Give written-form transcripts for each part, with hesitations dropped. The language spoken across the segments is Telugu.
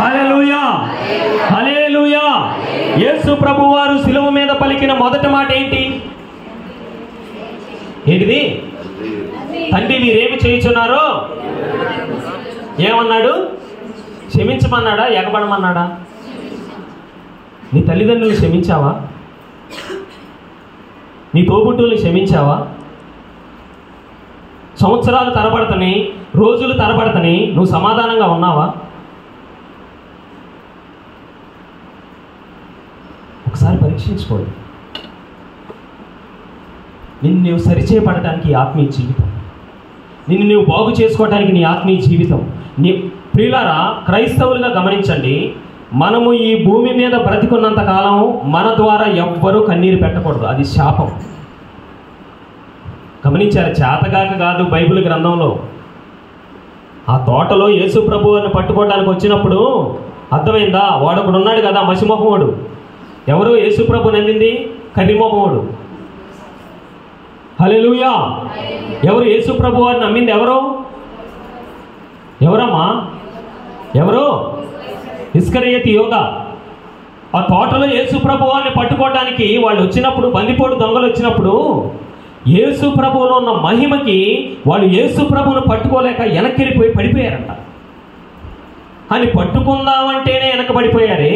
హల్లెలూయా, హల్లెలూయా. యేసు ప్రభువారు శిలువ మీద పలికిన మొదటి మాట ఏంటిది? తండ్రి మీరేమి చేయుచున్నారో. ఏమన్నాడు? క్షమించమన్నాడా, ఎగబడమన్నాడా? నీ తల్లిదండ్రులు క్షమించావా? నీ తోబుట్టుల్ని క్షమించావా? సంవత్సరాలు తరబడతని, రోజులు తరబడతని నువ్వు సమాధానంగా ఉన్నావా? ఒకసారి పరీక్షించుకోండి. నిన్ను నువ్వు సరిచేయబడటానికి ఆత్మీయ జీవితం, నిన్ను నువ్వు బాగు చేసుకోవడానికి నీ ఆత్మీయ జీవితం. నీ ప్రియులారా, క్రైస్తవులుగా గమనించండి, మనము ఈ భూమి మీద బ్రతికున్నంత కాలం మన ద్వారా ఎవ్వరూ కన్నీరు పెట్టకూడదు. అది శాపం. గమనించారు? చేతగాక కాదు బైబిల్ గ్రంథంలో. ఆ తోటలో యేసు ప్రభువుని పట్టుకోవడానికి వచ్చినప్పుడు అర్థమైందా? వాడు ఒకడు ఉన్నాడు కదా, మసిమొహముడు. ఎవరు యేసు ప్రభు నమ్మింది? కర్రిమొహముడు. హల్లెలూయా. ఎవరు యేసు ప్రభు వారిని నమ్మింది? ఎవరమ్మా? ఎవరు? ఇస్కరియోతు యోధా. ఆ తోటలో యేసు ప్రభు వారిని పట్టుకోవడానికి వాళ్ళు వచ్చినప్పుడు, బందిపోటు దొంగలు వచ్చినప్పుడు యేసు ప్రభువులో ఉన్న మహిమకి వాళ్ళు యేసు ప్రభువును పట్టుకోలేక వెనక్కిరిపోయి పడిపోయారంట. అని పట్టుకుందామంటేనే వెనకబడిపోయారే.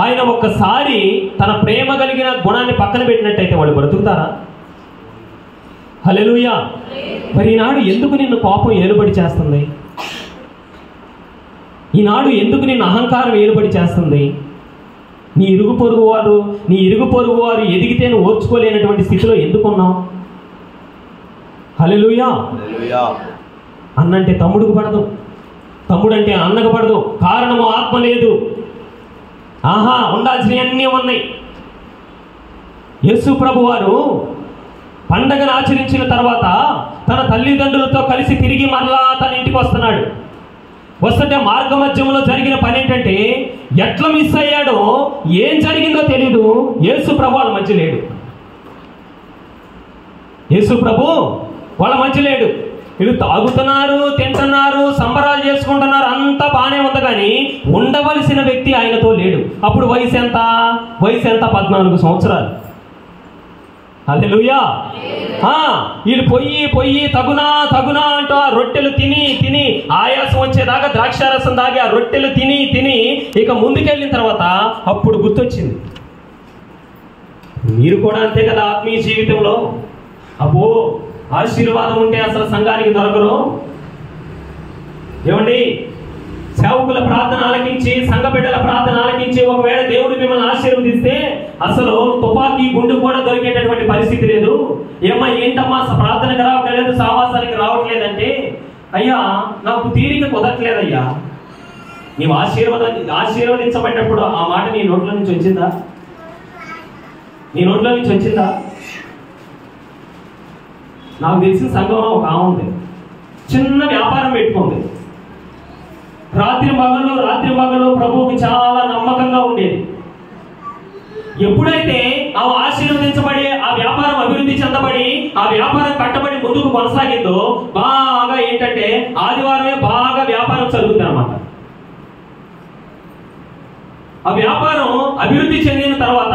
ఆయన ఒక్కసారి తన ప్రేమ కలిగిన గుణాన్ని పక్కన పెట్టినట్టయితే వాళ్ళు బ్రతుకుతారా? హల్లెలూయా. మరి ఈనాడు ఎందుకు నిన్ను కోపం ఏలుబడి చేస్తుంది? ఈనాడు ఎందుకు నిన్ను అహంకారం ఏలుబడి చేస్తుంది? నీ ఇరుగు పొరుగు వారు ఎదిగితే నువ్వు ఓర్చుకోలేనటువంటి స్థితిలో ఎందుకున్నావు? హల్లెలూయా. అన్నంటే తమ్ముడుకు పడదు, తమ్ముడంటే అన్నకు పడదు. కారణము ఆత్మ లేదు. ఉండాల్సినవి అన్నీ ఉన్నాయి. యేసు ప్రభు వారు పండగను ఆచరించిన తర్వాత తన తల్లిదండ్రులతో కలిసి తిరిగి మరలా తన ఇంటికి వస్తున్నాడు. వస్తుంటే మార్గ మధ్యంలో జరిగిన పని ఏంటంటే, ఎట్లా మిస్ అయ్యాడో, ఏం జరిగిందో తెలీదు. యేసు ప్రభు వాళ్ళ మధ్య లేడు. యేసు ప్రభు వాళ్ళ మధ్య లేడు. వీళ్ళు తాగుతున్నారు, తింటున్నారు, సంబరాలు చేసుకుంటున్నారు, అంతా బాగానే ఉంది. కానీ ఉండవలసిన వ్యక్తి ఆయనతో లేడు. అప్పుడు వయసు ఎంత? 14 సంవత్సరాలు. హల్లెలూయా. వీళ్ళు పొయ్యి తగునా అంటూ ఆ రొట్టెలు తిని ఆయాసం వచ్చేదాకా ద్రాక్షారసం దాగి ఆ రొట్టెలు తిని ఇక ముందుకెళ్ళిన తర్వాత అప్పుడు గుర్తొచ్చింది. మీరు కూడా అంతే కదా ఆత్మీయ జీవితంలో. అబ్బో, ఆశీర్వాదం ఉంటే అసలు సంఘానికి దొరకరు. ఏమండి, సేవకుల ప్రార్థన ఆలకించి, సంఘ బిడ్డల ప్రార్థన ఆలకించి ఒకవేళ దేవుడు మిమ్మల్ని ఆశీర్వదిస్తే అసలు తుపాకీ గుండు కూడా దొరికేటటువంటి పరిస్థితి లేదు. ఏంటమ్మా ప్రార్థనకు రావట్లేదు, సావాసానికి రావట్లేదంటే, అయ్యా నాకు తీరిక కుదరట్లేదయ్యా. నీవు ఆశీర్వదించబడినప్పుడు ఆ మాట నీ నోట్లో నుంచి వచ్చిందా? నాకు తెలిసిన సంఘంలో ఒక ఆమె ఉంది, చిన్న వ్యాపారం పెట్టుకుంది. రాత్రి మగళ్ళు ప్రభువుకి చాలా నమ్మకంగా ఉండేది. ఎప్పుడైతే ఆమె ఆశీర్వదించబడి, ఆ వ్యాపారం అభివృద్ధి చెందబడి, ఆ వ్యాపారం కట్టబడి ముందుకు కొనసాగిందో, బాగా ఏంటంటే ఆదివారమే బాగా వ్యాపారం జరుగుతుంది అన్నమాట. ఆ వ్యాపారం అభివృద్ధి చెందిన తర్వాత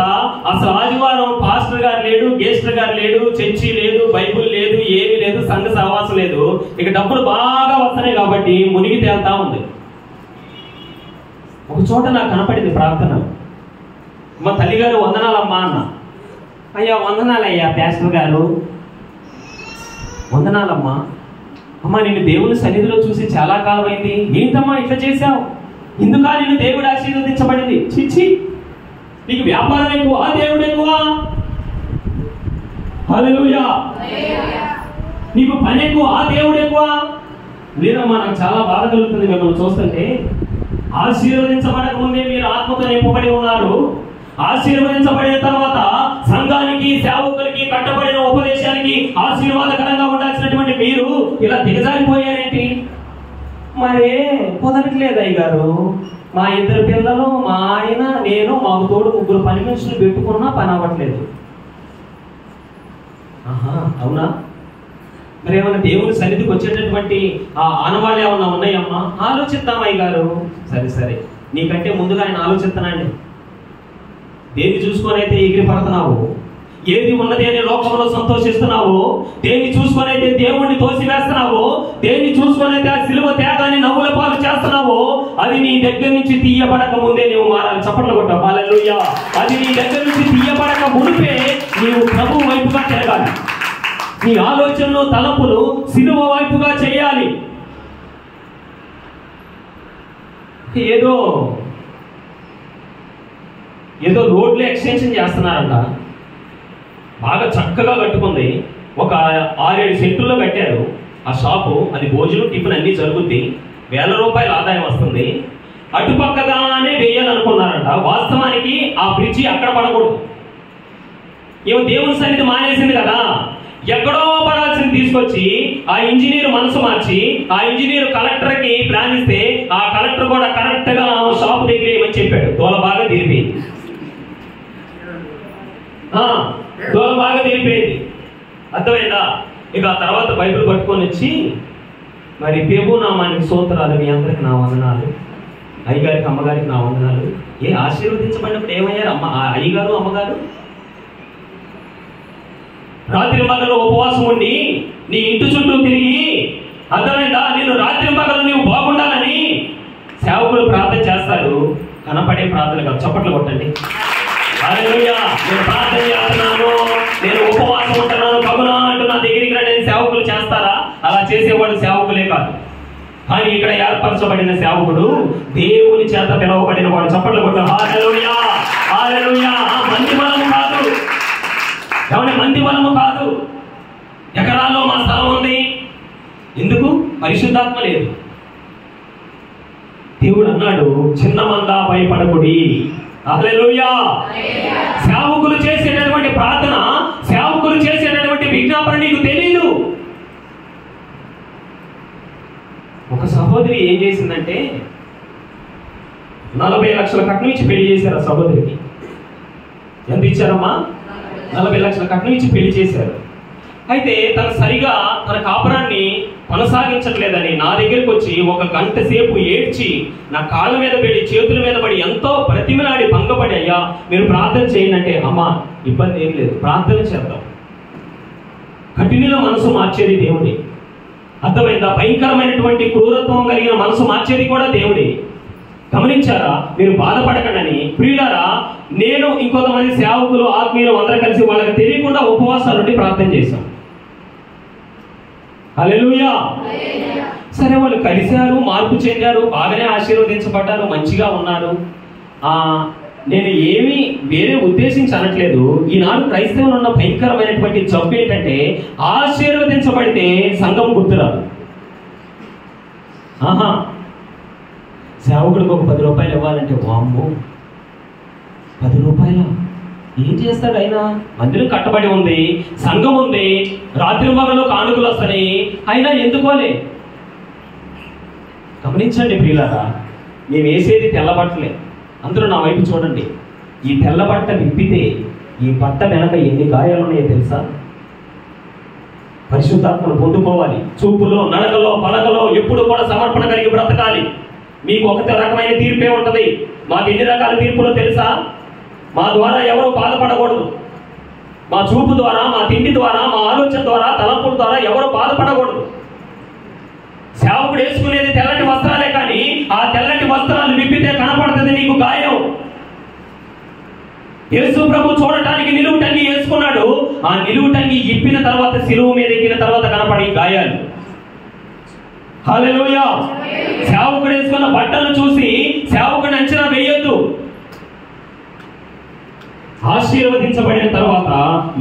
అసలు ఆదివారం పాస్టర్ గారు లేడు, గేస్టర్ గారు లేడు, చర్చి లేదు, బైబుల్ లేదు, ఏమీ లేదు, సంఘ సహవాసం లేదు. ఇక డబ్బులు బాగా వస్తున్నాయి కాబట్టి మునిగి తేలుతా ఉంది. ఒక చోట నాకు కనపడింది ప్రార్థన. మా తల్లిగారు వందనాలమ్మా అన్న. అయ్యా వందనాలయ్యా పాస్టర్ గారు, వందనాలమ్మా. అమ్మా నిన్ను దేవుని సన్నిధిలో చూసి చాలా కాలం అయింది. ఏంటమ్మా ఇట్లా చేశావు? ఇందుకా నిన్ను దేవుడు ఆశీర్వదించబడింది? చిచ్చి, నీకు వ్యాపారం ఎక్కువ, దేవుడు ఎక్కువ. హల్లెలూయా. నీకు పని ఎక్కువ, దేవుడు ఎక్కువ. లేదమ్మా, నాకు చాలా బాధ కలుగుతుంది మిమ్మల్ని చూస్తుంటే. ఆశీర్వదించబడక ముందే మీరు ఆత్మతో నింపబడి ఉన్నారు. ఆశీర్వదించబడిన తర్వాత సంఘానికి, సేవకులకి, కట్టబడిన ఉపదేశానికి ఆశీర్వాదకరంగా ఉండాల్సినటువంటి మీరు ఇలా దిగజారిపోయారేంటి? మరే కుదరట్లేదు అయ్యగారు. మా 2 పిల్లలు, మా ఆయన, నేను, మాకు తోడు 3 పని మనుషులు పెట్టుకున్నా పని అవ్వట్లేదు. అవునా? మరి ఏమన్నా దేవుని సన్నిధికి వచ్చేటటువంటి ఆ ఆనవాళ్ళు ఏమన్నా ఉన్నాయమ్మా? ఆలోచిద్దాం అయ్యగారు. సరే నీకంటే ముందుగా ఆయన ఆలోచిస్తున్నాండి. దేన్ని చూసుకొని అయితే ఎగిరి పడుతున్నావు, ఏది ఉన్నది అని లోకంలో సంతోషిస్తున్నావు, దేన్ని చూసుకొని అయితే దేవుణ్ణి తోసివేస్తున్నావు, దేన్ని చూసుకొని అయితే ఆ సిలువ త్యాగాన్ని నవ్వుల పాలు చేస్తున్నావు, అది నీ దగ్గర నుంచి తీయబడక ముందే నువ్వు మారాలి. చప్పట్లు కొట్టావు. హల్లెలూయా. అది నీ దగ్గర నుంచి తీయబడక మునిపే నీవు ప్రభువు వైపుగా తిరగాలి. నీ ఆలోచనలు తలపులు సిలువ వైపుగా చేయాలి. ఏదో రోడ్లు ఎక్స్టెన్షన్ చేస్తున్నారంట, బాగా చక్కగా కట్టుకుంది, ఒక 6-7 సెంటుల్లో కట్టారు ఆ షాపు. అది భోజనం టిఫిన్ అన్ని జరుగుద్ది, ₹1000 ఆదాయం వస్తుంది. అటుపక్కగానే వేయాలనుకున్నారంట. వాస్తవానికి ఆ బ్రిడ్జి అక్కడ పడకూడదు. ఏమో దేవుని సన్నిధి మానేసింది కదా, ఎక్కడో పడాల్సింది తీసుకొచ్చి ఆ ఇంజనీర్ మనసు మార్చి ఆ ఇంజనీర్ కలెక్టర్కి ప్లాన్ ఇస్తే ఆ కలెక్టర్ కూడా కరెక్ట్ గా షాప్ దగ్గర ఏమని చెప్పాడు. దోల బాగా తీరిపోయింది. అర్థమైందా? ఇక ఆ తర్వాత బైబిల్ పట్టుకొని వచ్చి, మరి ప్రభు నామానికి స్తోత్రాలు, మీ అందరికి నా వందనాలు, అయ్యగారికి అమ్మగారికి నా వందనాలు. ఆశీర్వదించబడినప్పుడు ఏమయ్యారు అయ్యగారు అమ్మగారు? రాత్రి పగలు ఉపవాసం ఉండి నీ ఇంటి చుట్టూ తిరిగి, అర్థమైందా, నేను రాత్రి పగలు నీవు బాగుండాలని సేవకులు ప్రార్థన చేస్తారు. కనపడే ప్రార్థన కాదు. చప్పట్లు కొట్టండి. హల్లెలూయా. నేను ప్రార్థన చేస్తున్నాను, నేను ఉపవాసం ఉంటున్నాను, కబునా అంటూ నా దగ్గరికి రండి సేవకులు చేస్తారా? అలా చేసేవాడు సేవకులే కాదు. కానీ ఇక్కడ ఏర్పరచబడిన సేవకుడు దేవుని చేత పిలువబడిన వాడు. చప్పట్లు కొట్టు. హల్లెలూయా. హల్లెలూయా. మంది బలము కాదు, ఎవరి మంది బలము కాదు. ఎకరాల్లో మా స్థలం ఉంది, ఎందుకు? పరిశుద్ధాత్మ లేదు. దేవుడు అన్నాడు, చిన్న మంద భయపడకుడి. హల్లెలూయా. సేవకులు చేసేటటువంటి ప్రార్థన, సేవకులు చేసేటటువంటి విజ్ఞాపన నీకు తెలియదు. ఒక సహోదరి ఏం చేసిందంటే 40 లక్షల కట్నం ఇచ్చి పెళ్లి చేశారు. ఆ సహోదరికి ఎంత ఇచ్చారమ్మా? 40 లక్షల కట్నం ఇచ్చి పెళ్లి చేశారు. అయితే తను సరిగా తన కాపురాన్ని కొనసాగించట్లేదని నా దగ్గరికి వచ్చి 1 గంట సేపు ఏడ్చి నా కాళ్ళ మీద పడి చేతుల మీద పడి ఎంతో ప్రతిమలాడి భంగపడి, అయ్యా మీరు ప్రార్థన చేయండి అంటే, అమ్మా ఇబ్బంది ఏం లేదు, ప్రార్థన చేద్దాం. కఠినలో మనసు మార్చేది దేవుడే. అర్థమైందా? భయంకరమైనటువంటి క్రూరత్వం కలిగిన మనసు మార్చేది కూడా దేవుడే. గమనించారా? మీరు బాధపడకండి. ప్రియులారా, నేను ఇంకొంతమంది సేవకులు ఆత్మీయులు అందరూ కలిసి వాళ్ళకి తెలియకుండా ఉపవాసాల నుండి ప్రార్థన చేశాం. హల్లెలూయా. సరే, వాళ్ళు కలిశారు, మార్పు చెందారు, బాగానే ఆశీర్వదించబడ్డారు, మంచిగా ఉన్నారు. నేను ఏమీ వేరే ఉద్దేశించి అనట్లేదు. ఈనాడు క్రైస్తవులు ఉన్న భయంకరమైనటువంటి జబ్బు ఏంటంటే, ఆశీర్వదించబడితే సంఘం గుర్తురాదు. సేవకుడికి ఒక ₹10 ఇవ్వాలంటే, వామ్మో ₹10 ఏం చేస్తాడు ఆయన? మందిరం కట్టబడి ఉంది, సంఘం ఉంది, రాత్రి మగలో కానుకలు వస్తాయి, అయినా ఎందుకోలే? గమనించండి ప్రియులారా, మేము వేసేది తెల్లబట్టలే. అందరూ నా వైపు చూడండి. ఈ తెల్లబట్ట విప్పితే ఈ బట్ట వెనక ఎన్ని గాయాలు ఉన్నాయో తెలుసా? పరిశుద్ధాత్మను పొందుకోవాలి. చూపులో, నడకలో, పలకలో ఎప్పుడు కూడా సమర్పణ కలిగి బ్రతకాలి. మీకు ఒక రకమైన తీర్పే ఉంటది. మాకు ఎన్ని రకాల తీర్పులో తెలుసా? మా ద్వారా ఎవరు బాధపడకూడదు. మా చూపు ద్వారా, మా తిండి ద్వారా, మా ఆలోచన ద్వారా, తలంపుల ద్వారా ఎవరు బాధపడకూడదు. సేవకుడు వేసుకునేది తెల్లటి వస్త్రాలే, కానీ ఆ తెల్లటి వస్త్రాలు విప్పితే కనపడుతుంది నీకు గాయం. యేసు ప్రభు చూడటానికి నిలువుటంగి వేసుకున్నాడు. ఆ నిలువుటంగి ఇప్పిన తర్వాత, సిలువ మీద ఎక్కిన తర్వాత కనపడి గాయాలు. హల్లెలూయా. సేవకుడు వేసుకున్న బట్టలను చూసి సేవకుడిని అంచనా వేయొద్దు. ఆశీర్వదించబడిన తర్వాత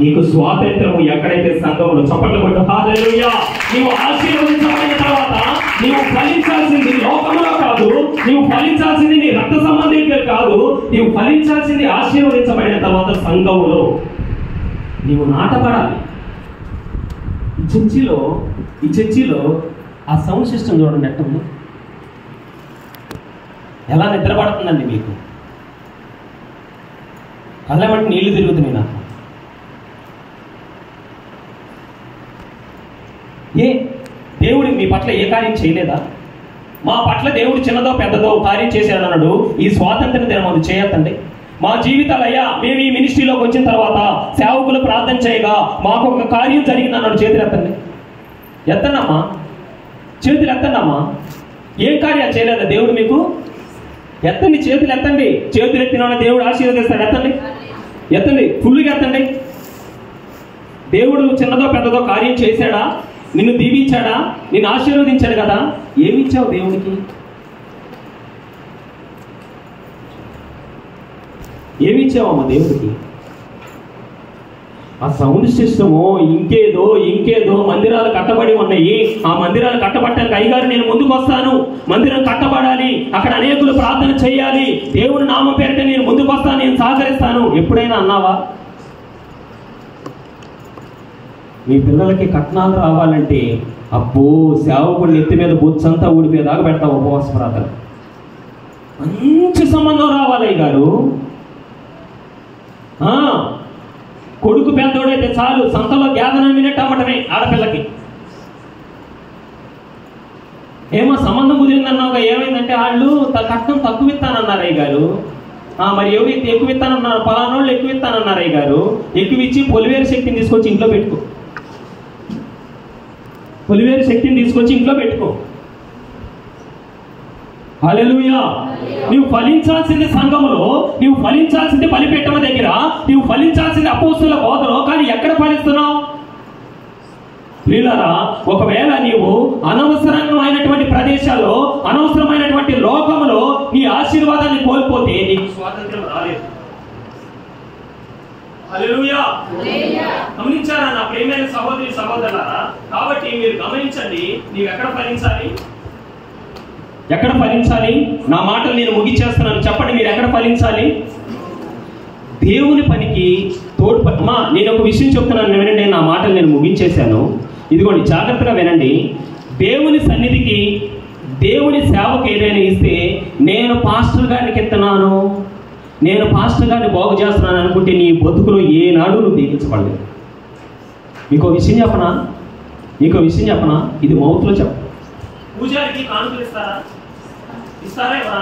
నీకు స్వాతంత్రము ఎక్కడైతే సంఘంలో. చప్పట్లు కొట్టు. హల్లెలూయా. నీవు ఆశీర్వదించబడిన తర్వాత నీవు ఫలించాల్సింది లోకంలో కాదు, నీవు ఫలించాల్సింది నీ రక్త సంబంధికులు కాదు, నీవు ఫలించాల్సింది ఆశీర్వదించబడిన తర్వాత సంఘములో నీవు నాటపడాలి. ఈ చర్చిలో ఆ సౌండ్ సిస్టమ్ చూడండి ఎట్టుంది, ఎలా నిద్రపడుతుందండి మీకు. కళ్ళమంటే నీళ్లు తిరుగుతున్నాయి నాకు. ఏ దేవుడు మీ పట్ల ఏ కార్యం చేయలేదా? మా పట్ల దేవుడు చిన్నదో పెద్దదో కార్యం చేశాడన్నాడు. ఈ స్వాతంత్ర దినం అది చేయొద్దండి. మా జీవితాలు అయ్యా మేము ఈ మినిస్ట్రీలోకి వచ్చిన తర్వాత సేవకులు ప్రార్థన చేయగా మాకు ఒక కార్యం జరిగింది అన్నాడు. చేతులు ఎత్తండి, ఎత్తండమ్మా, చేతులు ఎత్తండమ్మా. ఏం కార్యాలు చేయలేదా దేవుడు మీకు? ఎత్తండి, చేతులు ఎత్తండి. చేతులు ఎత్తిన వాళ్ళ దేవుడు ఆశీర్వదిస్తాడు. ఎత్తండి, ఎత్తండి, ఫుల్గా ఎత్తండి. దేవుడు చిన్నదో పెద్దదో కార్యం చేశాడా? నిన్ను దీవించాడా? నిన్ను ఆశీర్వదించాడు కదా. ఏమిచ్చావు దేవునికి? ఏమిచ్చావమ్మా దేవుడికి? ఆ సౌండ్ సిస్టము ఇంకేదో మందిరాలు కట్టబడి ఉన్నాయి. ఆ మందిరాలు కట్టబట్టడానికి అయ్యగారు నేను ముందుకు వస్తాను, మందిరం కట్టబడాలి, అక్కడ అనేకులు ప్రార్థన చేయాలి, దేవుని నామం పేరిట నేను ముందుకు వస్తాను, నేను సహకరిస్తాను ఎప్పుడైనా అన్నావా? మీ పిల్లలకి కట్నాలు రావాలంటే అబ్బో సేవకుడు నెత్తి మీద బొచ్చంతా ఊడిపోయేదాకా పెడతావు ఉపవాస ప్రార్థన. మంచి సంబంధం రావాలి అయ్యగారు. కొడుకు పెద్దోడైతే చాలు, సంతలో గ్యాదనం వినట్టు అమ్మటమే ఆడపిల్లకి. ఏమో సంబంధం కుదిరిందన్నావుగా, ఏమైందంటే వాళ్ళు కట్నం తక్కువ ఇస్తానన్నారు అయ్యగారు. మరి ఎవరైతే ఎక్కువ ఇస్తానన్నారు? పలానోళ్ళు ఎక్కువ ఇస్తానన్నారు అయ్యగారు. ఎక్కువ ఇచ్చి పొలివేరు శక్తిని తీసుకొచ్చి ఇంట్లో పెట్టుకో. పొలివేరు శక్తిని తీసుకొచ్చి ఇంట్లో పెట్టుకో. హల్లెలూయా. నువ్వు ఫలించాల్సింది సంఘములో, నువ్వు ఫలించాల్సింది బలిపీఠం దగ్గర, నువ్వు ఫలించాల్సింది అపోస్తుల బోధలో. కానీ ఎక్కడ ఫలిస్తున్నావు? ప్రియులారా, ఒకవేళ నీవు అనవసరమైనటువంటి ప్రదేశాల్లో, అనవసరమైనటువంటి లోకములో నీ ఆశీర్వాదాన్ని కోల్పోతే నీకు స్వాతంత్రం రాలేదు. హల్లెలూయా. గమనించారా నా ప్రియమైన సహోదరి సహోదరులారా? కాబట్టి మీరు గమనించండి, నీవు ఎక్కడ ఫలించాలి? ఎక్కడ ఫలించాలి? నా మాటలు నేను ముగిచేస్తున్నాను, చెప్పండి మీరు ఎక్కడ ఫలించాలి? దేవుని పనికి తోడ్పడమా. నేను ఒక విషయం చెప్తున్నాను వినండి, నా మాటలు నేను ముగించేశాను. ఇదిగోండి జాగ్రత్తగా వినండి. దేవుని సన్నిధికి, దేవుని సేవకు ఏదైనా ఇస్తే నేను పాస్టర్ గారికి ఇస్తున్నాను, నేను పాస్టర్ గారిని బాగు చేస్తున్నాను అనుకుంటే నీ బతుకులో ఏనాడు నువ్వు దీవించబడలేదు. మీకు విషయం చెప్పనా? ఇది మౌత్లో చెప్ప. పూజారికి కానుకలు ఇస్తారా ఇవ్వరా?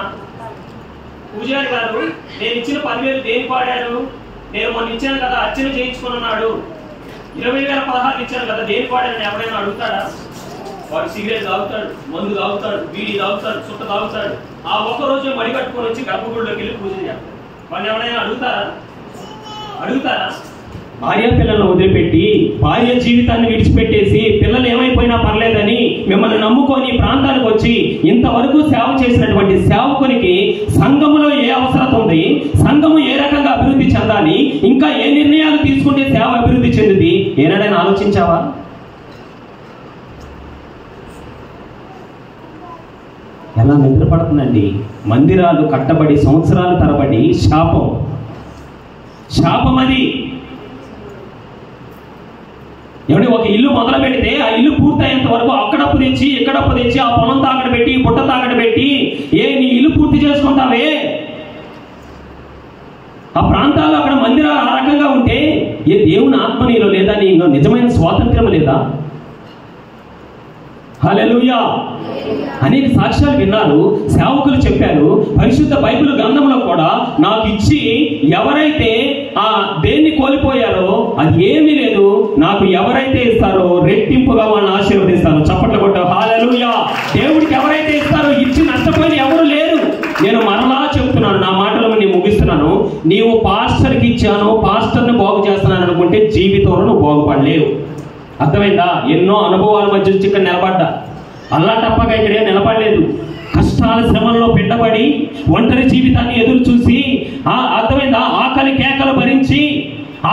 పూజారి గారు నేను ఇచ్చిన 10,000 దేనికి వాడారు? నేను మొన్న ఇచ్చాను కదా, అర్చన చేయించుకున్నాడు. 20,000 16 ఇచ్చాను కదా, దేనికి వాడాను ఎవరైనా అడుగుతాడా? వాడు సిగరెట్ తాగుతాడు, మందు తాగుతాడు, బీడీ తాగుతాడు, చుట్ట తాగుతాడు. ఆ ఒక్కరోజు మడి కట్టుకొని వచ్చి గర్భగుడిలోకి వెళ్ళి పూజ చేస్తాడు. వాళ్ళు ఎవరైనా అడుగుతారా? భార్య పిల్లలను వదిలిపెట్టి, భార్య జీవితాన్ని విడిచిపెట్టేసి, పిల్లలు ఏమైపోయినా పర్లేదని మిమ్మల్ని నమ్ముకొని ప్రాంతానికి వచ్చి ఇంతవరకు సేవ చేసినటువంటి సేవకునికి సంఘములో ఏ అవసరం ఉంది, సంఘము ఏ రకంగా అభివృద్ధి చెందాలి, ఇంకా ఏ నిర్ణయాలు తీసుకుంటే సేవ అభివృద్ధి చెందింది ఏనాడైనా ఆలోచించావా? ఎలా నిద్రపడుతుందండి? మందిరాలు కట్టబడి సంవత్సరాల తరబడి శాపం అది. ఏమంటే ఒక ఇల్లు మొదలు పెడితే ఆ ఇల్లు పూర్తయ్యేంత వరకు అక్కడప్పు తెచ్చి ఇక్కడప్పు తెచ్చి ఆ పొలం తాకట పెట్టి పుట్ట తాకట పెట్టి నీ ఇల్లు పూర్తి చేసుకుంటావే? ఆ ప్రాంతాల్లో అక్కడ మందిరాలు ఆ రకంగా ఉంటే దేవుని ఆత్మ నీలో లేదా? నీలో నిజమైన స్వాతంత్ర్యం లేదా? హల్లెలూయా. అనేక సాక్ష్యాలు విన్నారు, సేవకులు చెప్పారు. పరిశుద్ధ బైబిల్ గ్రంథంలో కూడా నాకు ఇచ్చి ఎవరైతే దేన్ని కోల్పోయారో అది ఏమీ లేదు, నాకు ఎవరైతే ఇస్తారో రెట్టింపుగా వాళ్ళని ఆశీర్వదిస్తాను. చప్పట్లు కొట్ట హల్లెలూయా. దేవుడికి ఎవరైతే ఇస్తారో ఇచ్చి నష్టపోయిన ఎవరు లేరు. నేను మరలా చెప్తున్నాను, నా మాటలను నేను ముగిస్తున్నాను. నీవు పాస్టర్కి ఇచ్చాను, పాస్టర్ని బాగు చేస్తున్నాను అనుకుంటే జీవితంలో నువ్వు బాగుపడలేవు. అర్థమైందా? ఎన్నో అనుభవాల మధ్య వచ్చి ఇక్కడ నిలబడ్డా, అల్లా తప్పగా ఇక్కడే నిలబడలేదు. కష్టాల శ్రమంలో పిండబడి ఒంటరి జీవితాన్ని ఎదురు చూసి, అర్థమైందా, ఆకలి కేకలు భరించి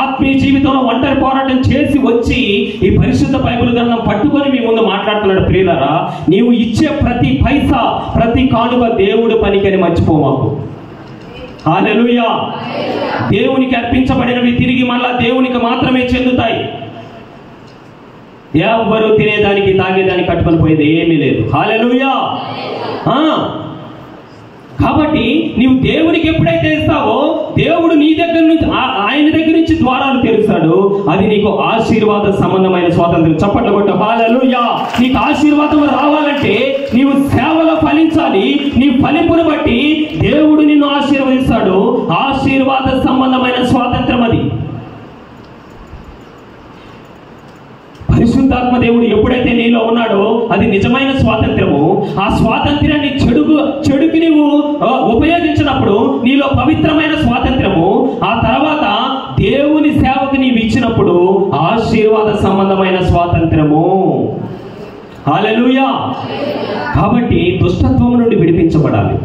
ఆత్మీయ జీవితంలో ఒంటరి పోరాటం చేసి వచ్చి ఈ పరిశుద్ధ బైబిల్ గ్రంథం పట్టుకొని మీ ముందు మాట్లాడుతున్నాడు. ప్రియులారా, నీవు ఇచ్చే ప్రతి పైసా, ప్రతి కానుక దేవుడి పనికని మర్చిపోమాకు. హల్లెలూయా. దేవునికి అర్పించబడినవి తిరిగి మళ్ళా దేవునికి మాత్రమే చెందుతాయి. ఎవరు తినేదానికి తాగేదానికి కట్టుకొని పోయేది ఏమీ లేదు. హల్లెలూయా. కాబట్టి నీవు దేవునికి ఎప్పుడైతే ఇస్తావో దేవుడు నీ దగ్గర నుంచి, ఆయన దగ్గర నుంచి నుంచి ద్వారాలు తెరుస్తాడు. అది నీకు ఆశీర్వాద సంబంధమైన స్వాతంత్రం. చప్పట్లు కొట్టు హల్లెలూయా. నీకు ఆశీర్వాదం రావాలంటే నీవు సేవలో ఫలించాలి. నీ ఫలింపును బట్టి దేవుడు నిన్ను ఆశీర్వదిస్తాడు. ఆశీర్వాద సంబంధమైన స్వాతంత్రం అది. పరిశుద్ధాత్మ దేవుడు ఎప్పుడైతే నీలో ఉన్నాడో అది నిజమైన స్వాతంత్రము. ఆ స్వాతంత్ర్యాన్ని చెడుకి నీవు ఉపయోగించినప్పుడు నీలో పవిత్రమైన స్వాతంత్రము. ఆ తర్వాత దేవుని సేవకు నీవు ఇచ్చినప్పుడు ఆశీర్వాద సంబంధమైన స్వాతంత్రము. హల్లెలూయా. కాబట్టి దుష్టత్వం నుండి విడిపించబడాలి,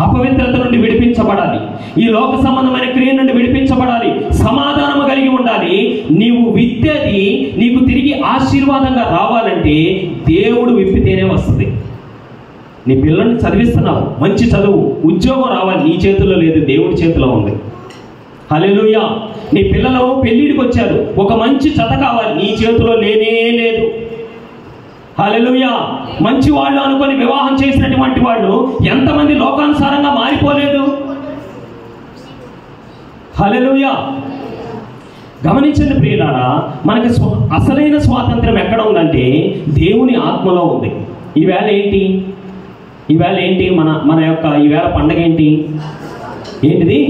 అపవిత్రత నుండి విడిపించబడాలి, ఈ లోక సంబంధమైన క్రియ నుండి విడిపించబడాలి, సమాధానము కలిగి ఉండాలి. నీవు విత్తేది నీకు తిరిగి ఆశీర్వాదంగా రావాలంటే దేవుడు విప్పితేనే వస్తుంది. నీ పిల్లల్ని చదివిస్తున్నావు, మంచి చదువు, ఉద్యోగం రావాలి, నీ చేతుల్లో లేదు, దేవుడి చేతిలో ఉంది. హల్లెలూయా. నీ పిల్లలు పెళ్ళిడికి వచ్చారు, ఒక మంచి జత కావాలి, నీ చేతిలో లేనే లేదు. హల్లెలూయా. మంచి వాళ్ళు అనుకొని వివాహం చేసినటువంటి వాళ్ళు ఎంతమంది లోకానుసారంగా మారిపోలేదు. హల్లెలూయా. గమనించండి ప్రియులారా, మనకి అసలైన స్వాతంత్రం ఎక్కడ ఉందంటే దేవుని ఆత్మలో ఉంది. ఈవేళ ఏంటి మన యొక్క ఈవేళ పండగ ఏంటిది?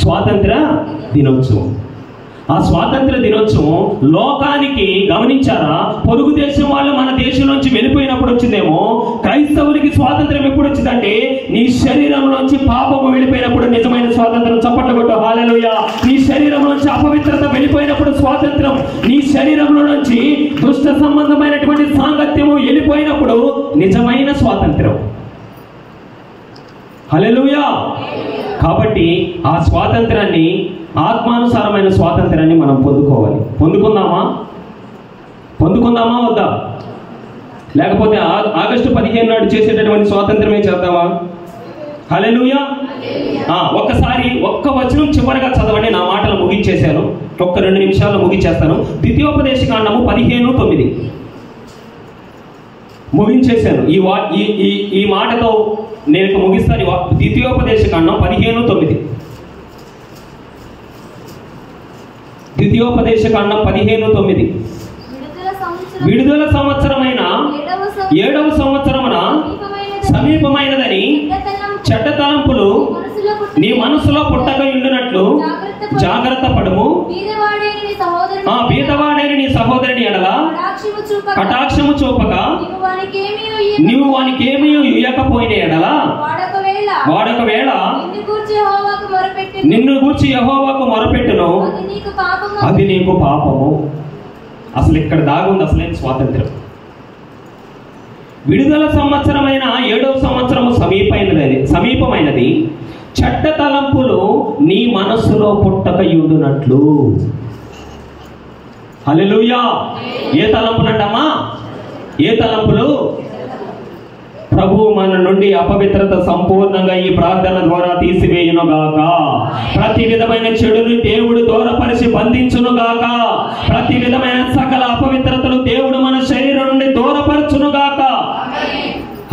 స్వాతంత్ర దినోత్సవం. ఆ స్వాతంత్ర దినోత్సవం లోకానికి గమనించారా, పొరుగు దేశం వాళ్ళు మన దేశం నుంచి వెళ్ళిపోయినప్పుడు వచ్చిందేమో. క్రైస్తవులకి స్వాతంత్రం ఎప్పుడు వచ్చిందంటే నీ శరీరంలోంచి పాపము వెళ్ళిపోయినప్పుడు నిజమైన స్వాతంత్రం. చప్పట్లు కొట్టు హల్లెలూయా. నీ శరీరంలోంచి అపవిత్రత వెళ్ళిపోయినప్పుడు స్వాతంత్రం. నీ శరీరంలో నుంచి దుష్ట సంబంధమైనటువంటి సాంగత్యము వెళ్ళిపోయినప్పుడు నిజమైన స్వాతంత్రం. హల్లెలూయా. కాబట్టి ఆ స్వాతంత్రాన్ని, ఆత్మానుసారమైన స్వాతంత్రాన్ని మనం పొందుకోవాలి. పొందుకుందామా వద్దా? లేకపోతే ఆగస్టు 15 నాడు చేసేటటువంటి స్వాతంత్రమే చేద్దామా? హల్లెలూయా. ఒక్కసారి ఒక్క వచనం చివరిగా చదవండి. నా మాటలు ముగించేశాను, ఒక్క 2 నిమిషాల్లో ముగించేస్తాను. ద్వితీయోపదేశకాండము 15:9 ముగించేశాను. ఈ మాటతో నేను ముగిస్తాను. ద్వితీయోపదేశకాండం 15:9. ద్వితీయోపదేశకాండం 15:9. విడుదల సంవత్సరమైన 7వ సంవత్సరమున సమీపమైనదని చెడ్డ తలంపులు నీ మనసులో పుట్టక ఉండునట్లు జాగ్రత్త పడుము. బీదవాడైన నీ సహోదరుని ఎడల కటాక్షము చూపక నీవు వానికేమీ ఇయ్యకపోయిన ఎడల వాడొకవేళ నిన్ను గూర్చి యెహోవాకు మొరపెట్టును, అది నీకు పాపము. అసలు ఇక్కడ దాగుంది అసలైన స్వాతంత్రం. విడుదల సంవత్సరమైన 7వ సంవత్సరము సమీపమైనది చెడ్డ తలంపులు నీ మనస్సులో పుట్టకయుండునట్లు. హల్లెలూయా. ఏ తలంపులంటమ్మా? ఏ తలంపులు? ప్రభు మన నుండి అపవిత్రత సంపూర్ణంగా ఈ ప్రార్థన ద్వారా తీసివేయునుగాక. ప్రతి విధమైన చెడుని దేవుడు దూరపరిచి బంధించునుగాక. ప్రతి విధమైన సకల అపవిత్రతలు దేవుడు మన శరీరం నుండి దూరపరచునుగాక.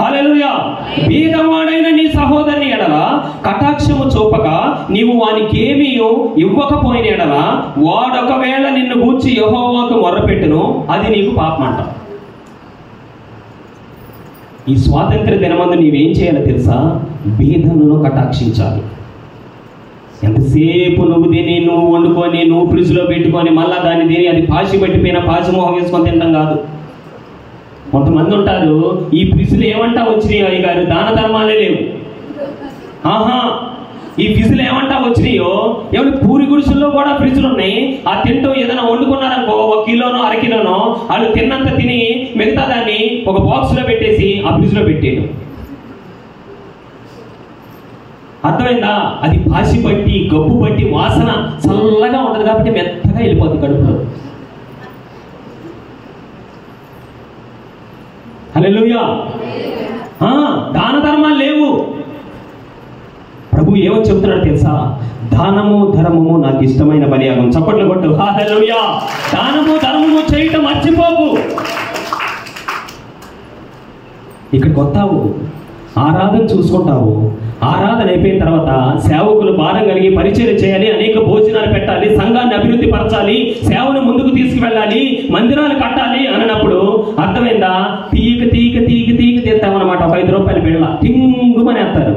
హల్లెలూయా. బీదవాడైన నీ సహోదరుని ఎడల కటాక్షము చూపక నీవు వానికి ఏమీ ఇవ్వకపోయిన ఎడల వాడొకవేళ నిన్ను గూర్చి యెహోవాకు మొర్రపెట్టును, అది నీకు పాపమంట. ఈ స్వాతంత్ర దినమందు నీవేం చేయాలో తెలుసా? బీదలను కటాక్షించాలి. ఎంతసేపు నువ్వు వండుకొని నువ్వు ఫ్రిడ్జ్లో పెట్టుకొని మళ్ళా దాన్ని తిని అది పాచి పట్టిపోయిన పాచిమోహం వేసుకొని తినడం కాదు. కొంతమంది ఉంటారు, ఈ ఫ్రిడ్జ్లు ఏమంటా వచ్చినాయో అయ్యగారు, దాన ధర్మాలే లేవు. ఈ ఫ్రిడ్జ్లు ఏమంటా వచ్చినాయో, ఏమైనా పూరి గుడిసెల్లో కూడా ఫ్రిడ్జ్లు ఉన్నాయి. ఆ తింటూ ఏదైనా వండుకున్నారనుకో, 1 కిలోనో 1/2 కిలోనో వాళ్ళు తిన్నంత తిని మిగతా దాన్ని ఒక బాక్స్లో పెట్టేసి ఆ ఫ్రిడ్జ్లో పెట్టేయడం. అర్థమైందా? అది పాసి పట్టి గబ్బు పట్టి వాసన చల్లగా ఉంటుంది కాబట్టి మెత్తగా వెళ్ళిపోతుంది కడుపులో. హల్లెలూయా. దాన ధర్మాలు లేవు. ప్రభు ఏమని చెప్తున్నాడు తెలుసా? దానము ధర్మము నాకు ఇష్టమైన బలియాగం. చప్పట్లు కొట్టు హల్లెలూయా. దానము ధర్మము చేయటం మర్చిపోకు. ఇక్కడికి వస్తావు, ఆరాధన చూసుకుంటావు, ఆరాధన అయిపోయిన తర్వాత సేవకులు భారం కలిగి పరిచయం చేయాలి, అనేక భోజనాలు పెట్టాలి, సంఘాన్ని అభివృద్ధి పరచాలి, సేవను ముందుకు తీసుకువెళ్ళాలి, మందిరాలు కట్టాలి అన్నప్పుడు అర్థమైందా? తీగ తీస్తామన్నమాట. ఒక 5 రూపాయల బిళ్ళ టింగుమని వేస్తారు.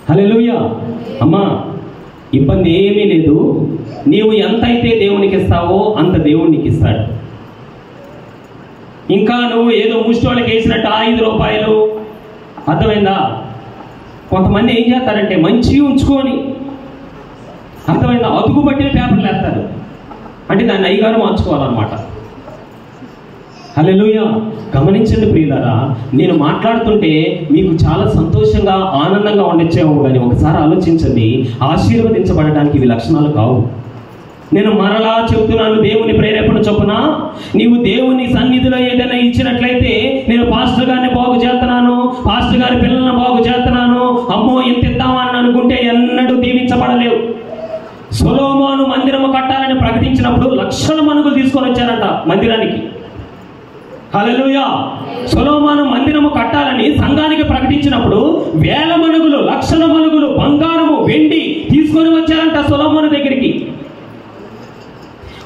హల్లెలూయా. అమ్మా, ఇబ్బంది ఏమీ లేదు. నీవు ఎంతైతే దేవునికి ఇస్తావో అంత దేవుడు నీకు ఇస్తాడు. ఇంకా నువ్వు ఏదో ముష్టోళ్ళకి వేసినట్టు 5 రూపాయలు, అర్థమైందా? కొంతమంది ఏం చేస్తారంటే మంచిగా ఉంచుకొని, అర్థమైందా, అతుకు పట్టిన పేపర్లు వేస్తారు. అంటే దాన్ని అయ్యగారు మార్చుకోవాలన్నమాట. హల్లెలూయా. గమనించండి ప్రియులారా, నేను మాట్లాడుతుంటే మీకు చాలా సంతోషంగా ఆనందంగా ఉండొచ్చేమో, కానీ ఒకసారి ఆలోచించండి, ఆశీర్వదించబడటానికి ఇవి లక్షణాలు కావు. నేను మరలా చెబుతున్నాను, దేవుని ప్రేరేపణ చొప్పున నీవు దేవుని సన్నిధిలో ఏదైనా ఇచ్చినట్లయితే, నేను పాస్టర్ గారిని బాగు చేస్తున్నాను, పాస్టర్ గారి పిల్లలను బాగు చేస్తున్నాను, అమ్మో ఇంత ఇద్దామని అనుకుంటే ఎన్నడూ దీవించబడలేవు. సొలొమోను మందిరము కట్టాలని ప్రకటించినప్పుడు లక్షల మనుగులు తీసుకొని వచ్చారంట మందిరానికి. హల్లెలూయా. సొలొమోను మందిరము కట్టాలని సంఘానికి ప్రకటించినప్పుడు వేల మనుగులు, లక్షల మనుగులు బంగారము, వెండి తీసుకొని వచ్చారంట సొలొమోను దగ్గరికి.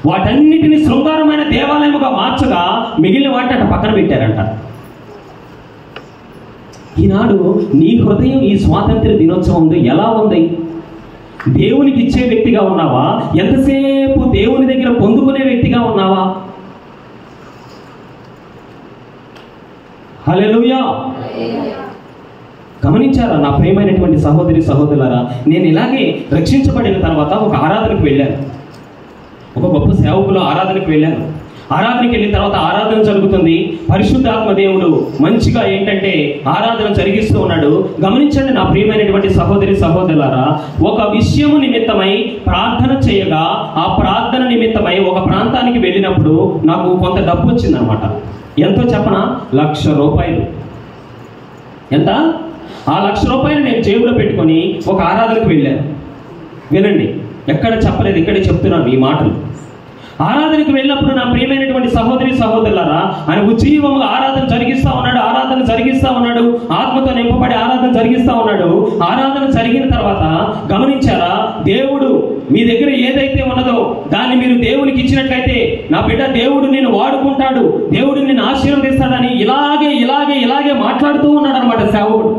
వాటన్నిటిని శృంగారమైన దేవాలయముగా మార్చగా మిగిలిన వాటిని పక్కన పెట్టారంట. ఈనాడు నీ హృదయం ఈ స్వాతంత్ర దినోత్సవం ఎలా ఉంది? దేవునికి ఇచ్చే వ్యక్తిగా ఉన్నావా? ఎంతసేపు దేవుని దగ్గర పొందుకునే వ్యక్తిగా ఉన్నావా? హల్లెలూయా. గమనించారా నా ప్రియమైనటువంటి సహోదరి సహోదరులారా? నేను ఇలాగే రక్షించబడిన తర్వాత ఒక ఆరాధనకు వెళ్ళాను. ఒక గొప్ప సేవకులు ఆరాధనకు వెళ్ళాను. ఆరాధనకి వెళ్ళిన తర్వాత ఆరాధన జరుగుతుంది. పరిశుద్ధాత్మ దేవుడు మంచిగా ఏంటంటే ఆరాధన జరిగిస్తూ ఉన్నాడు. గమనించండి నా ప్రియమైనటువంటి సహోదరి సహోదరులారా, ఒక విషయము నిమిత్తమై ప్రార్థన చేయగా, ఆ ప్రార్థన నిమిత్తమై ఒక ప్రాంతానికి వెళ్ళినప్పుడు నాకు కొంత డబ్బు వచ్చిందనమాట. ఎంతో చెప్పనా? 1,00,000 రూపాయలు. ఎంత? ఆ 1,00,000 రూపాయలు నేను జేబులో పెట్టుకొని ఒక ఆరాధనకు వెళ్ళాను. వినండి, ఎక్కడ చెప్పలేదు, ఇక్కడే చెప్తున్నాను ఈ మాటలు. ఆరాధనకు వెళ్ళినప్పుడు నా ప్రియమైనటువంటి సహోదరి సహోదరులారా, ఆయన ఉజ్జీవముగా ఆరాధన జరిగిస్తా ఉన్నాడు. ఆత్మతో నింపబడి ఆరాధన జరిగిస్తా ఉన్నాడు. ఆరాధన జరిగిన తర్వాత గమనించారా, దేవుడు మీ దగ్గర ఏదైతే ఉన్నదో దాన్ని మీరు దేవునికి ఇచ్చినట్లయితే నా బిడ్డ దేవుడు నేను వాడుకుంటాడు, దేవుడు నేను ఆశీర్వదిస్తాడని ఇలాగే మాట్లాడుతూ ఉన్నాడు అనమాట సేవకుడు.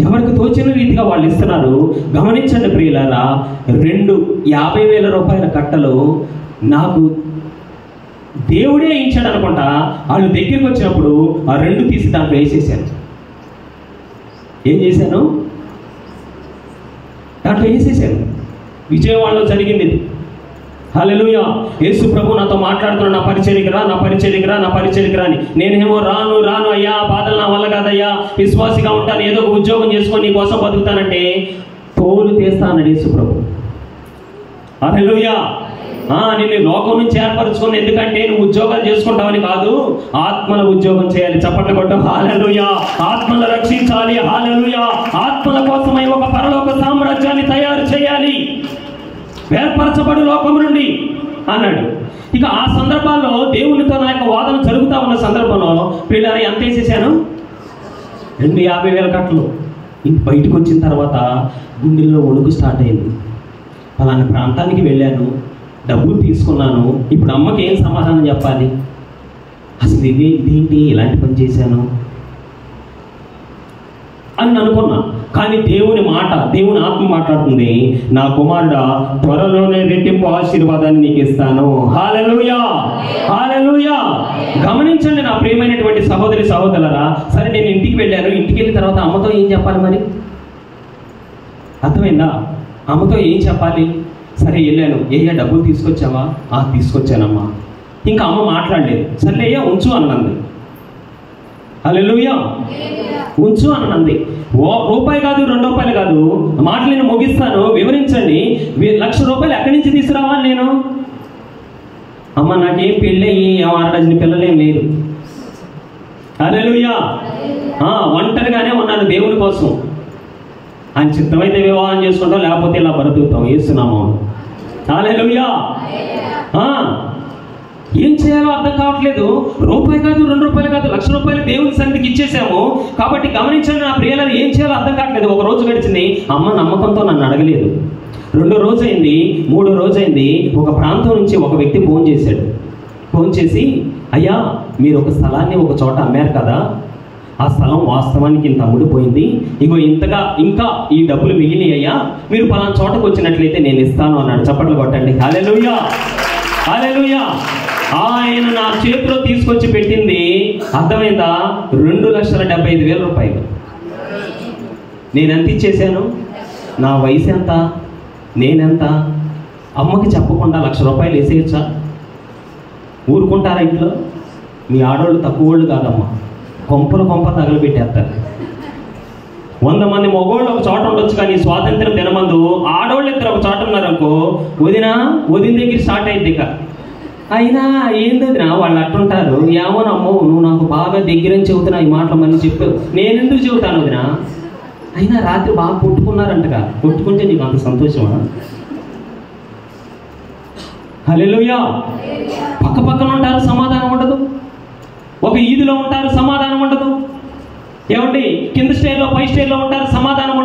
ఎవరికి తోచిన రీతిగా వాళ్ళు ఇస్తున్నారు. గమనించండి ప్రియులారా, 2 50,000 రూపాయల కట్టలు నాకు దేవుడే ఇచ్చాడు అనుకుంటా. వాళ్ళు దగ్గరికి వచ్చినప్పుడు ఆ 2 తీసి దాంట్లో వేసేసాను. ఏం చేశాను? దాంట్లో వేసేసాను. విజయవాడలో జరిగింది ఇది. హల్లెలూయా. యేసు ప్రభు నాతో మాట్లాడుతున్నాడు, నా పరిచర్యకి రా అని. నేనేమో రాను అయ్యా, బాధలు నా వల్ల కాదయ్యా, విశ్వాసిగా ఉంటాను, ఏదో ఒక ఉద్యోగం చేసుకొని నీ కోసం బతుకుతానంటే తోలు తీస్తా అన్నాడు యేసు ప్రభు. హల్లెలూయా. నిన్ను లోకం నుంచి ఏర్పరచుకుని, ఎందుకంటే నువ్వు ఉద్యోగాలు చేసుకుంటావని కాదు, ఆత్మల ఉద్యోగం చేయాలి. చప్పట్లు కొట్టం. హల్లెలూయా. ఆత్మలు రక్షించాలి. హల్లెలూయా. ఆత్మల కోసమై ఒక పరలోక సామ్రాజ్యాన్ని తయారు చేయాలి, ఏర్పరచబడు లోకం నుండి అన్నాడు. ఇక ఆ సందర్భాల్లో దేవునితో నా యొక్క వాదన జరుగుతూ ఉన్న సందర్భంలో పిల్లలు ఎంత వేసేసాను? 250,000 కట్టలు. ఇంక బయటకు వచ్చిన తర్వాత గుండెల్లో వణుకు స్టార్ట్ అయింది. అలాంటి ప్రాంతానికి వెళ్ళాను, డబ్బులు తీసుకున్నాను. ఇప్పుడు అమ్మకి ఏం సమాధానం చెప్పాలి? అసలు ఇదేంటి ఇలాంటి పని చేశాను అని అనుకున్నా. కానీ దేవుని ఆత్మ మాట్లాడుతుంది, నా కుమారుడా, త్వరలోనే రెట్టింపు ఆశీర్వాదాన్ని నీకు ఇస్తాను. హల్లెలూయా. హల్లెలూయా. గమనించండి నా ప్రియమైనటువంటి సహోదరి సహోదరులారా. సరే, నేను ఇంటికి వెళ్ళాను. ఇంటికి వెళ్ళిన తర్వాత అమ్మతో ఏం చెప్పాలి మరి? అర్థమైందా? అమ్మతో ఏం చెప్పాలి? సరే వెళ్ళాను. ఏయ్యా డబ్బులు తీసుకొచ్చావా? తీసుకొచ్చానమ్మా. ఇంకా అమ్మ మాట్లాడలేదు. సరే అయ్యా ఉంచు అన్నది. హల్లెలూయా. ఉంచు అన్నది. రూపాయి కాదు, 2 రూపాయలు కాదు, మాటలు నేను ముగిస్తాను, వివరించండి. 1,00,000 రూపాయలు ఎక్కడి నుంచి తీసుకురావాలి నేను? అమ్మ నాకేం పెళ్ళయి 6 డజన్ పిల్లలేం లేదు. హల్లెలూయా. ఒంటరిగానే ఉన్నాను దేవుని కోసం. ఆయన చిత్తమైతే వివాహం చేసుకుంటాం, లేకపోతే ఇలా బ్రతుకుతాం. యేసునామం. హల్లెలూయా. ఏం చేయాలో అర్థం కావట్లేదు. రూపాయి కాదు, 2 రూపాయలు కాదు, 1,00,000 రూపాయలు దేవుని సన్నిధికి ఇచ్చేసాము. కాబట్టి గమనించండి నా ప్రియులను, ఏం చేయాలో అర్థం కావట్లేదు. ఒక రోజు గడిచింది, అమ్మ నమ్మకంతో నన్ను అడగలేదు. 2వ రోజు అయింది, 3వ రోజు అయింది. ఒక ప్రాంతం నుంచి ఒక వ్యక్తి ఫోన్ చేశాడు. ఫోన్ చేసి, అయ్యా మీరు ఒక స్థలాన్ని ఒక చోట అమ్మారు కదా, ఆ స్థలం వాస్తవానికి ఇంత అమ్ముడిపోయింది, ఇగో ఇంతగా ఇంకా ఈ డబ్బులు మిగిలినాయి అయ్యా, మీరు పలానా చోటకు వచ్చినట్లయితే నేను ఇస్తాను అన్నాడు. చప్పట్లు కొట్టండి. హల్లెలూయా, హల్లెలూయా. ఆయన నా చేతిలో తీసుకొచ్చి పెట్టింది అర్థమైందా? 2,75,000 రూపాయలు. నేను ఎంత ఇచ్చేసాను? నా వయసు ఎంత, నేనెంత? అమ్మకి చెప్పకుండా 1,00,000 రూపాయలు వేసేయచ్చా? ఊరుకుంటారా ఇంట్లో? మీ ఆడవాళ్ళు తక్కువ వాళ్ళు కాదమ్మా, కొంప తగలబెట్టేస్తారు. 100 మంది మగవాళ్ళు ఒక చోట ఉండొచ్చు, కానీ స్వాతంత్రం దినమందు ఆడవాళ్ళు ఇద్దరు ఒక చోట ఉన్నారనుకో, వదిన దగ్గర స్టార్ట్ అయింది. ఇక అయినా ఏంది వదిన వాళ్ళు అట్టుంటారు, ఏమోనమ్మో నువ్వు నాకు బాగా దగ్గరని చెబుతున్నా ఈ మాటలు మళ్ళీ చెప్పావు, నేనెందుకు చెబుతాను వదిన? అయినా రాత్రి బాగా కొట్టుకున్నారంటగా, కొట్టుకుంటే నీకు అంత సంతోషమా? హల్లెలూయా. పక్కన ఉంటారు, సమాధానం ఉండదు. ఒక ఈదులో ఉంటారు, సమాధానం ఉండదు. ఏమండి, కింద స్టేర్లో పై స్టేర్లో ఉంటారు, సమాధానం